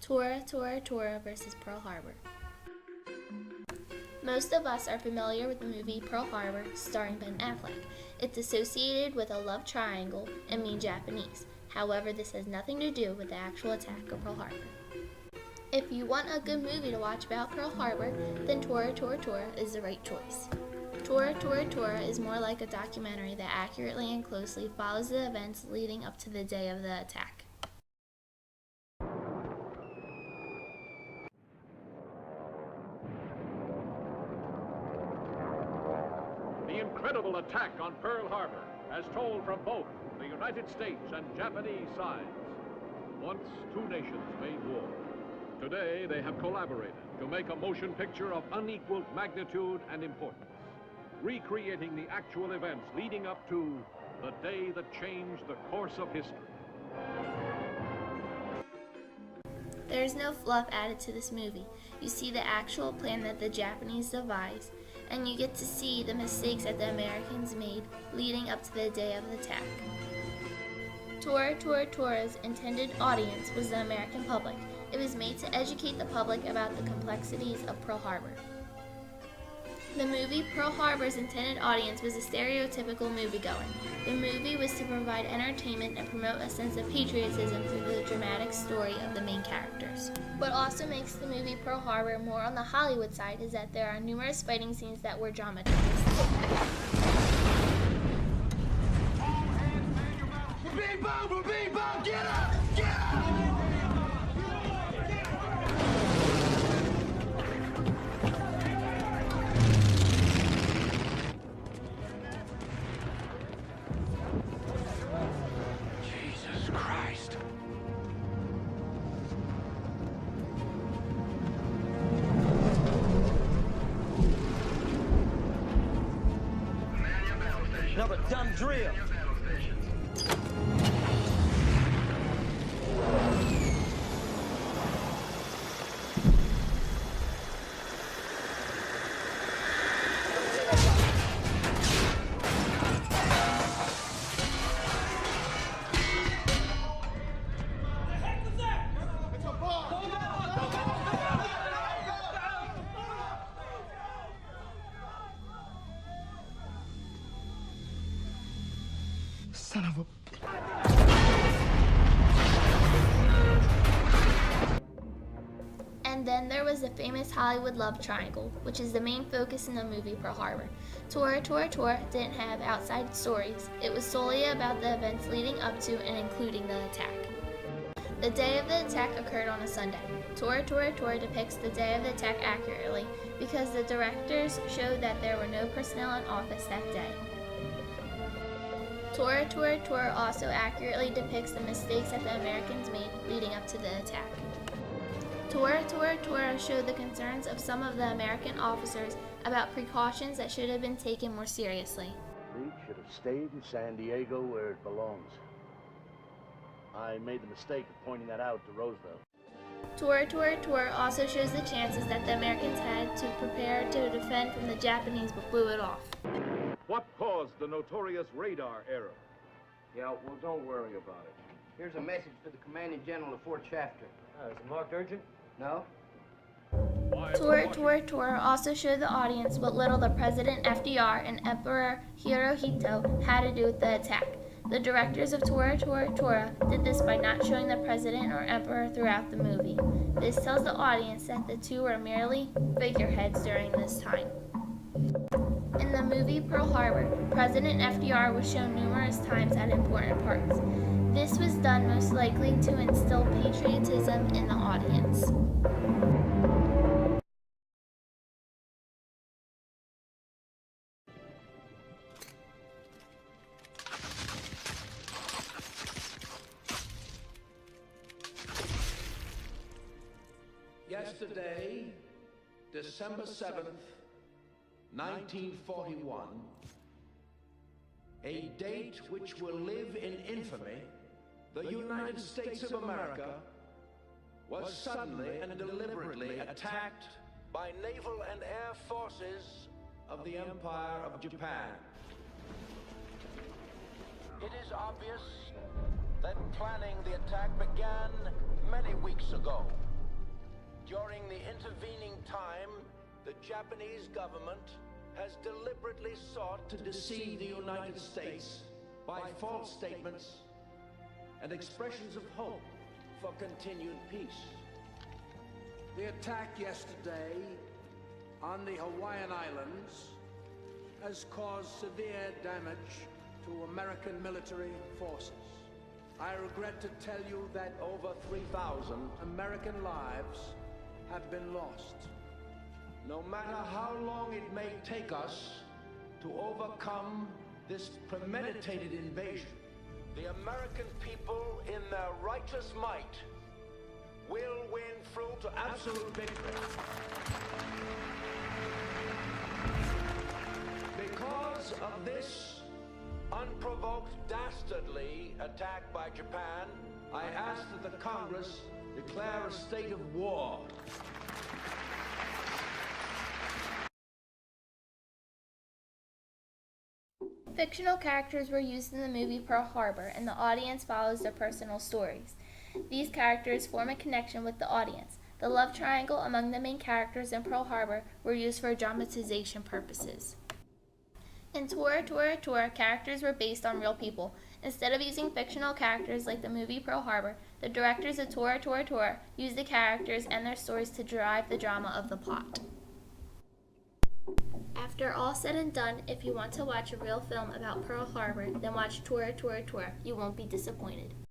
Tora, Tora, Tora versus Pearl Harbor. Most of us are familiar with the movie Pearl Harbor starring Ben Affleck. It's associated with a love triangle and mean Japanese. However, this has nothing to do with the actual attack of Pearl Harbor. If you want a good movie to watch about Pearl Harbor, then Tora, Tora, Tora is the right choice. Tora, Tora, Tora is more like a documentary that accurately and closely follows the events leading up to the day of the attack. The incredible attack on Pearl Harbor, as told from both the United States and Japanese sides. Once two nations made war. Today they have collaborated to make a motion picture of unequaled magnitude and importance, recreating the actual events leading up to the day that changed the course of history. There is no fluff added to this movie. You see the actual plan that the Japanese devised, and you get to see the mistakes that the Americans made leading up to the day of the attack. Tora, Tora, Tora's intended audience was the American public. It was made to educate the public about the complexities of Pearl Harbor. The movie Pearl Harbor's intended audience was a stereotypical moviegoer. The movie was to provide entertainment and promote a sense of patriotism through the dramatic story of the main characters. What also makes the movie Pearl Harbor more on the Hollywood side is that there are numerous fighting scenes that were dramatized. We're being bombed! Get up! Get up! Jesus Christ. Another dumb drill. Son of a... And then there was the famous Hollywood love triangle, which is the main focus in the movie Pearl Harbor. Tora, Tora, Tora didn't have outside stories. It was solely about the events leading up to and including the attack. The day of the attack occurred on a Sunday. Tora, Tora, Tora depicts the day of the attack accurately because the directors showed that there were no personnel in office that day. Tora, Tora, Tora also accurately depicts the mistakes that the Americans made leading up to the attack. Tora, Tora, Tora showed the concerns of some of the American officers about precautions that should have been taken more seriously. Fleet should have stayed in San Diego where it belongs. I made the mistake of pointing that out to Roosevelt. Tora, Tora, Tora also shows the chances that the Americans had to prepare to defend from the Japanese but blew it off. What caused the notorious radar error? Yeah, well, don't worry about it. Here's a message for the Commanding General of Fort Shafter. Is it marked urgent? No? Tora, Tora, Tora also showed the audience what little the President FDR and Emperor Hirohito had to do with the attack. The directors of Tora, Tora, Tora did this by not showing the President or Emperor throughout the movie. This tells the audience that the two were merely figureheads during this time. In the movie Pearl Harbor, President FDR was shown numerous times at important parts. This was done most likely to instill patriotism in the audience. Yesterday, December 7th, 1941, a date which will live in infamy, the United States of America was suddenly and deliberately attacked by naval and air forces of the Empire of Japan. It is obvious that planning the attack began many weeks ago. During the intervening time, the Japanese government has deliberately sought to deceive the United States by false statements and expressions of hope for continued peace. The attack yesterday on the Hawaiian Islands has caused severe damage to American military forces. I regret to tell you that Over 3,000, American lives have been lost. no matter how long it may take us to overcome this premeditated invasion, the American people in their righteous might will win through to absolute victory. Because of this unprovoked, dastardly attack by Japan, I ask that the Congress declare a state of war. Fictional characters were used in the movie Pearl Harbor, and the audience follows their personal stories. These characters form a connection with the audience. The love triangle among the main characters in Pearl Harbor were used for dramatization purposes. In Tora, Tora, Tora, characters were based on real people. Instead of using fictional characters like the movie Pearl Harbor, the directors of Tora, Tora, Tora used the characters and their stories to drive the drama of the plot. After all said and done, if you want to watch a real film about Pearl Harbor, then watch Tora, Tora, Tora. You won't be disappointed.